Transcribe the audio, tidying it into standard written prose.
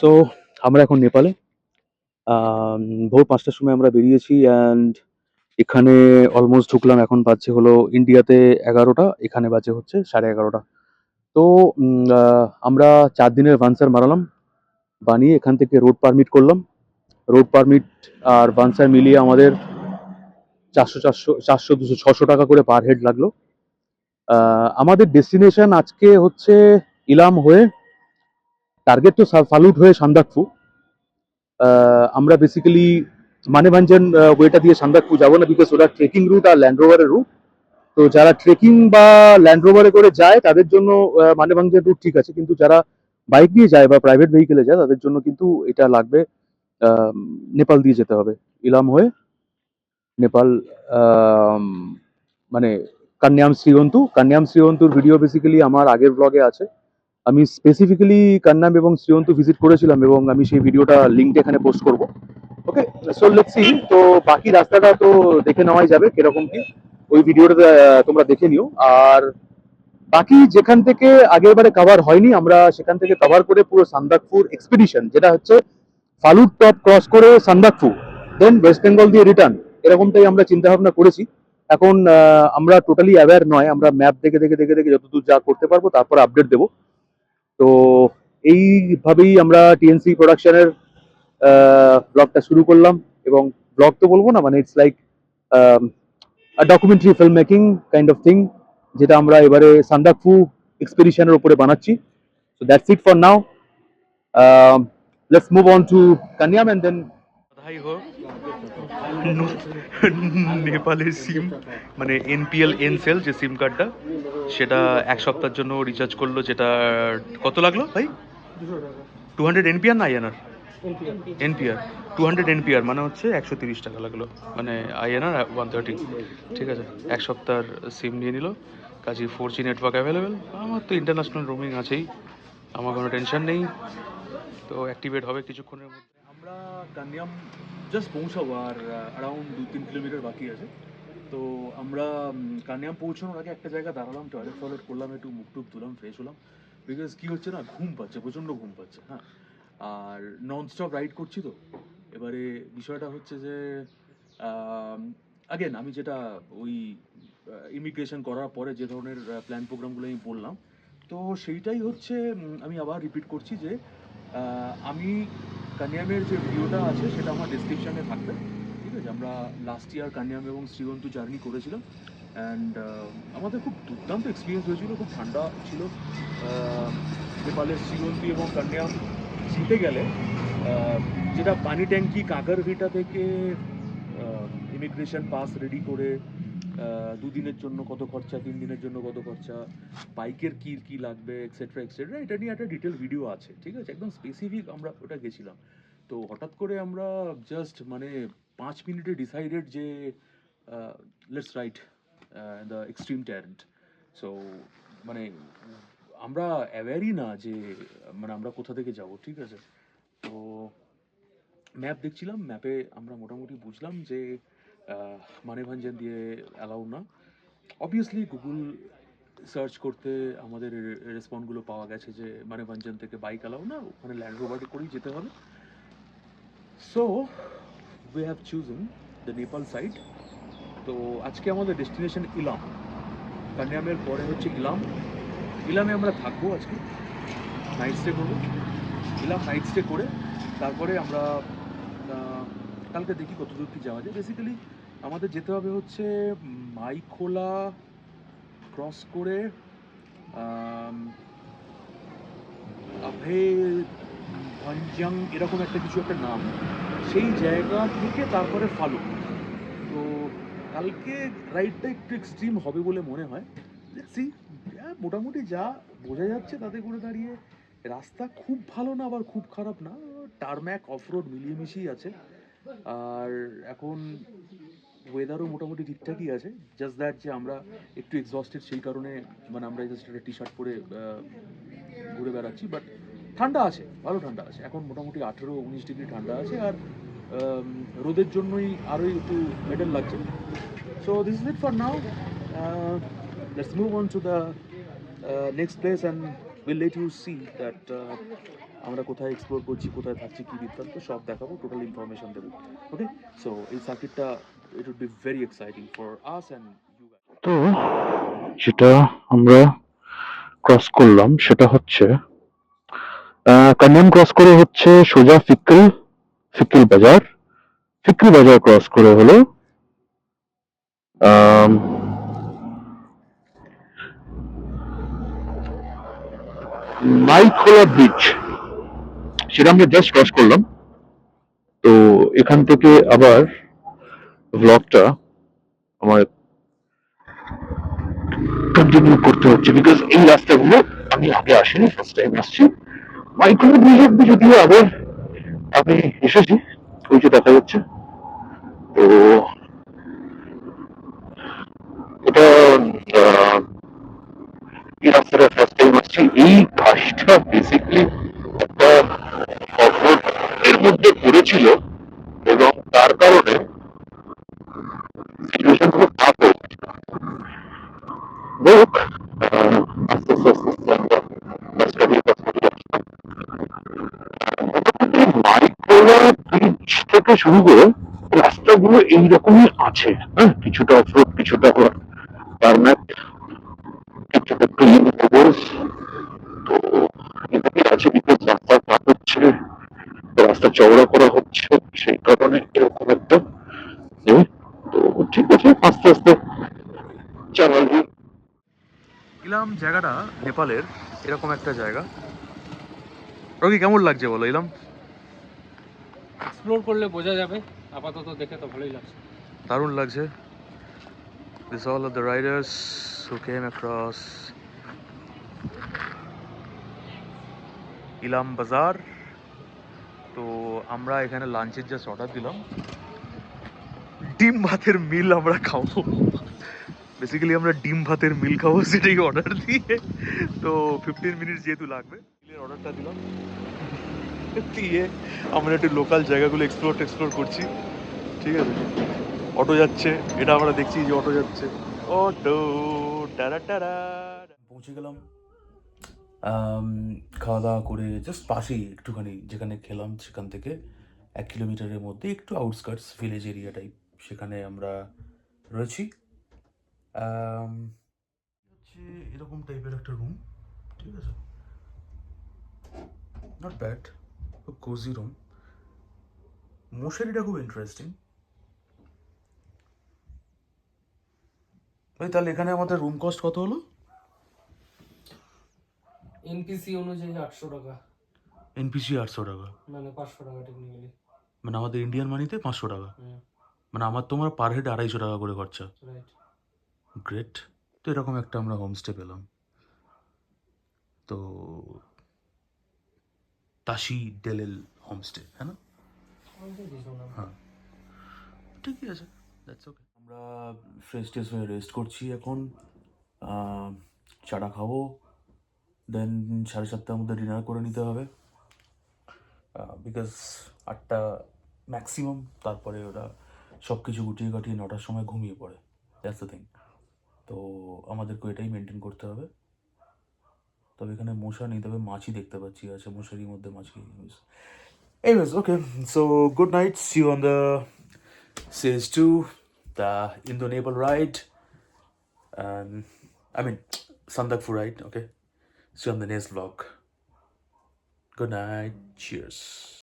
So আমরা এখন নেপালে। ভোর ৫টার সময় আমরা বেরিয়েছি অ্যান্ড এখানে অলমোস্ট ঢুকলাম। এখন বাজছে হলো ইন্ডিয়াতে ১১টা, এখানে বাজে হচ্ছে 11:30। তো আমরা ৪ দিনের ভানসার মারালাম, বানিয়ে এখান থেকে রোড পারমিট করলাম। রোড পারমিট আর ভানসার মিলিয়ে আমাদের ৪০০, ৪০০, ৪০০, ২০০, ৬০০ টাকা করে পার হেড লাগলো। আমাদের ডেস্টিনেশন আজকে হচ্ছে ইলাম হয়ে, টার্গেট তো ফালুট হয়ে সান্দাকফু। আমরা বেসিক্যালি মানেভাঞ্জন ওয়েটা দিয়ে সান্দাকফু যাবো না, বিকজ ওটা ট্রেকিং রুট আর ল্যান্ড রোভারের রুট। তো যারা ট্রেকিং বা ল্যান্ড রোভারে করে যায় তাদের জন্য মানেভাঞ্জন রুট ঠিক আছে, কিন্তু যারা বাইক নিয়ে যায় বা প্রাইভেট ভেহিকেলে যায় তাদের জন্য কিন্তু এটা লাগবে, আহ, নেপাল দিয়ে যেতে হবে, ইলাম হয়ে নেপাল। আম, মানে কান্যাম শ্রীঅন্তুর ভিডিও বেসিক্যালি আমার আগের ব্লগে আছে। আমি স্পেসিফিক্যালি কান্নাম এবং শ্রীঅন্তু ভিজিট করেছিলাম এবং আমি সেই ভিডিওটা লিঙ্কটা এখানে পোস্ট করব। ওকে, সো লেটস সি। তো বাকি রাস্তাটা তো দেখে নেওয়াই যাবে কিরকম কি, ওই ভিডিওটা তোমরা দেখে নিও। আর বাকি যেখান থেকে আগের বারে কভার হয়নি আমরা সেখান থেকে কভার করে পুরো সান্দাকফুর এক্সপিডিশন, যেটা হচ্ছে ফালুট টপ ক্রস করে সান্দাকফু, দেন ওয়েস্ট বেঙ্গল দিয়ে রিটার্ন, এরকমটাই আমরা চিন্তা ভাবনা করেছি। এখন আমরা টোটালি অ্যাওয়্যার নয়, আমরা ম্যাপ দেখে দেখে দেখে দেখে যতদূর যা করতে পারবো তারপর আপডেট দেবো। তো এইভাবেই আমরা টিএনসি প্রোডাকশনের ব্লগটা শুরু করলাম। এবং ব্লগ তো বলবো না, মানে it's like documentary film making kind of thing, যেটা আমরা এবারে সান্দাকফু এক্সপেডিশনের উপরে বানাচ্ছি। So that's it for now. Let's move on to Kanyam and then বধাই হোক নেপালের সিম, মানে এনপিএল এনসেল যে সিম কার্ডটা, সেটা 1 সপ্তাহের জন্য রিচার্জ করলো। যেটা কত লাগলো ভাই? 200 এনপিআর না আইএনআর? এনপিআর 200 এনপিআর মানে হচ্ছে 130 টাকা লাগলো, মানে আইএনআর 130। ঠিক আছে, 1 সপ্তাহের সিম নিয়ে নিল। কাজে 4G নেটওয়ার্ক অ্যাভেলেবেল। আমার তো ইন্টারন্যাশনাল রোমিং আছেই, আমার কোনো টেনশন নেই। তো অ্যাক্টিভেট হবে কিছুক্ষণের মধ্যে। আমরা কান্যাম জাস্ট পৌঁছাবো, আর অ্যারাউন্ড 2-3 কিলোমিটার বাকি আছে। তো আমরা কান্যাম পৌঁছানোর আগে একটা জায়গা দাঁড়ালাম, টয়লেট করলাম, একটু মুখ টুক ধুলাম, ফ্রেশ হলাম। বিকজ কী হচ্ছে না, ঘুম পাচ্ছে, প্রচণ্ড ঘুম পাচ্ছে। হ্যাঁ, আর নন স্টপ রাইড করছি তো। এবারে বিষয়টা হচ্ছে যে আগেন আমি যেটা ওই ইমিগ্রেশন করার পরে যে ধরনের প্ল্যান প্রোগ্রামগুলো আমি বললাম, তো সেইটাই হচ্ছে আমি আবার রিপিট করছি যে আমি কান্যামের যে ভিডিওটা আছে সেটা আমার ডিসক্রিপশানে থাকবে। ঠিক আছে, আমরা লাস্ট ইয়ার কান্যাম এবং শ্রীগন্তু জার্নি করেছিলাম, অ্যান্ড আমাদের খুব দুর্দান্ত এক্সপিরিয়েন্স হয়েছিল, খুব ঠান্ডা ছিল। নেপালের শ্রীগন্তু এবং কান্যাম যেতে গেলে যেটা পানি ট্যাঙ্কি কাগারভিটা থেকে ইমিগ্রেশন পাস রেডি করে 2 দিনের জন্য কত খরচা, 3 দিনের জন্য কত খরচা, বাইকের কি লাগবে, এক্সেট্রা এক্সেট্রা, এটা নিয়ে একটা ডিটেল ভিডিও আছে। ঠিক আছে, একদম স্পেসিফিক আমরা ওটা গেছিলাম। তো হঠাৎ করে আমরা জাস্ট মানে 5 মিনিটে ডিসাইডেড যে let's ride the extreme terrain. So মানে আমরা অ্যাওয়্যারই না যে মানে আমরা কোথা থেকে যাব। ঠিক আছে, তো ম্যাপ দেখছিলাম, ম্যাপে আমরা মোটামুটি বুঝলাম যে মানেভাঞ্জন দিয়ে অ্যালাউ না। অবভিয়াসলি গুগল সার্চ করতে আমাদের রেসপন্সগুলো পাওয়া গেছে যে মানেভাঞ্জন থেকে বাইক অ্যালাউ না, ওখানে ল্যান্ড রোভারে করেই যেতে হবে। So we have chosen the Nepal side. তো আজকে আমাদের ডেস্টিনেশন ইলাম, কান্যামের পরে হচ্ছে ইলাম। ইলামে আমরা থাকবো আজকে, নাইট স্টে করবো। ইলাম নাইট স্টে করে তারপরে আমরা কালকে দেখি কত দূর কি যাওয়া যায়। বেসিক্যালি আমাদের যেতে হবে হচ্ছে মাইখোলা ক্রস করে আভে ভঞ্জাং এরকম একটা কিছু একটা নাম, সেই জায়গা থেকে তারপরে ফালুট। তো কালকে রাইডটা একটু এক্সট্রিম হবে বলে মনে হয়। দেখছি মোটামুটি যা বোঝা যাচ্ছে তাতে করে দাঁড়িয়ে রাস্তা খুব ভালো না আবার খুব খারাপ না, টারম্যাক অফরোড মিলিয়ে মিশিয়ে আছে। আর এখন ওয়েদারও মোটামুটি ঠিকঠাকই আছে, জাস্ট দ্যাট যে আমরা একটু এক্সস্টেড, সেই কারণে মানে আমরা জাস্ট একটা টি শার্ট পরে ঘুরে বেড়াচ্ছি। বাট ঠান্ডা আছে, ভালো ঠান্ডা আছে, এখন মোটামুটি 18-19 ডিগ্রি ঠান্ডা আছে। আর রোদের জন্যই আরোই একটু বেটার লাগছে। So this is it for now. Let's move on to the next place and will let you see that আমরা কোথায় এক্সপ্লোর করছি, কোথায় থাকছি, কী বৃত্তান্ত সব দেখাবো, টোটাল ইনফরমেশন দেবো। ওকে, সো এই সার্কিটটা it would be very exciting for us and you guys. তো যেটা আমরা ক্রস করলাম সেটা হচ্ছে কান্যাম ক্রস করে হচ্ছে সোজা ফিক্কিল বাজার, ফিক্কিল বাজার ক্রস করে হলো আম, মাইখোলা ব্রিজ, সেটা আমরা জাস্ট ক্রস করলাম। তো এখান থেকে আবার ব্লগটা আমার কন্টিনিউ করতে হচ্ছে, বিকজ এই রাস্তাগুলো আমি আগে আসিনি, ফার্স্ট টাইম আসছি। মাইক্রো ব্রিজ অব্দি যদিও আগে আমি এসেছি, ওই যে দেখা যাচ্ছে। তো এটা আহ, এই রাস্তাটা ফার্স্ট টাইম আসছি। এই ঘাসটা বেসিকলি একটা অফরোড এর মধ্যে পড়েছিল এবং তার কারণে সিচুয়েশন খুব খারাপ হয়ে গেছিল। হোক, আস্তে আস্তে আস্তে আস্তে আমরা রাস্তা দিয়ে কথা বলে আসলাম। মাইক্রোলা ব্রিজ থেকে শুরু করে রাস্তাগুলো এইরকমই আছে, হ্যাঁ, কিছুটা অফরোড, কিছুটা টার্মেট, কিছুটা ক্লিন রোডস। তো এভাবেই আছে, বিকজ রাস্তা কাজ হচ্ছে, রাস্তা চওড়া করা হচ্ছে, সেই কারণে এরকম একটা এ। তো ঠিক আছে, আস্তে আস্তে চালাবি। ইলাম জায়গাটা নেপালের এরকম একটা জায়গা। রকি কেমন লাগছে বলো ইলাম? এক্সপ্লোর করলে বোঝা যাবে, আপাতত দেখে তো ভালোই লাগছে। দারুণ লাগছে। This all of the riders who came across ইলাম বাজার। তো আমরা এখানে লাঞ্চের জাস্ট অর্ডার দিলাম, ডিম ভাতের মিল আমরা খাবো। বেসিক্যালি আমরা ডিম ভাতের মিল খাবো, সেটাই অর্ডার দিয়ে। তো 15 মিনিট যেহেতু লাগবে, মিলের অর্ডারটা দিলাম দিয়ে আমরা একটু লোকাল জায়গাগুলো এক্সপ্লোর করছি। ঠিক আছে, অটো যাচ্ছে, এটা আমরা দেখছি যে অটো যাচ্ছে, অটো টারা টারা। পৌঁছে গেলাম খাওয়া দাওয়া করে জাস্ট পাশেই একটুখানি যেখানে খেলাম সেখান থেকে 1 কিলোমিটারের মধ্যে একটু আউটস্কার্টস ভিলেজ এরিয়া টাইপ, সেখানে আমরা রয়েছি। হচ্ছে এরকম টাইপের একটা রুম, ঠিক আছে, নট ব্যাড, খুব কোজি রুম। মশারিটা খুব ইন্টারেস্টিং। ভাই তাহলে এখানে আমাদের রুম কস্ট কত হলো? এনপিসি অনুযায়ী 800 টাকা, এনপিসি 800 টাকা, মানে 500 টাকা টেকনিক্যালি। মানে আমাদের ইন্ডিয়ান মানিতে 500 টাকা, মানে আমার তোমার পার হেড 250 টাকা করে খরচা। রাইট। গ্রেট। তো এরকম একটা আমরা হোমস্টে পেলাম। তো তাশি ডেলেল হোমস্টে, হ্যাঁ না? হ্যাঁ, ঠিকই আছে, দ্যাটস ওকে। আমরা ফ্রেশ ট্রেশ হয়ে রেস্ট করছি এখন, চাটা খাবো, দেন 7:30টার মধ্যে ডিনার করে নিতে হবে, বিকজ 8টা ম্যাক্সিমাম, তারপরে ওরা সব কিছু গুটিয়ে কাটিয়ে 9টার সময় ঘুমিয়ে পড়ে, দ্যাটস দ্য থিং। তো আমাদেরকে এটাই মেনটেন করতে হবে। তবে এখানে মশা নেই, তবে মাছি দেখতে পাচ্ছি আছে, মশারির মধ্যে মাছি। Anyways, okay, so good night, see you on the Stage 2, the Indo-Nepal ride, and I mean Sandakpur ride, okay? See you on the next vlog. Good night, cheers.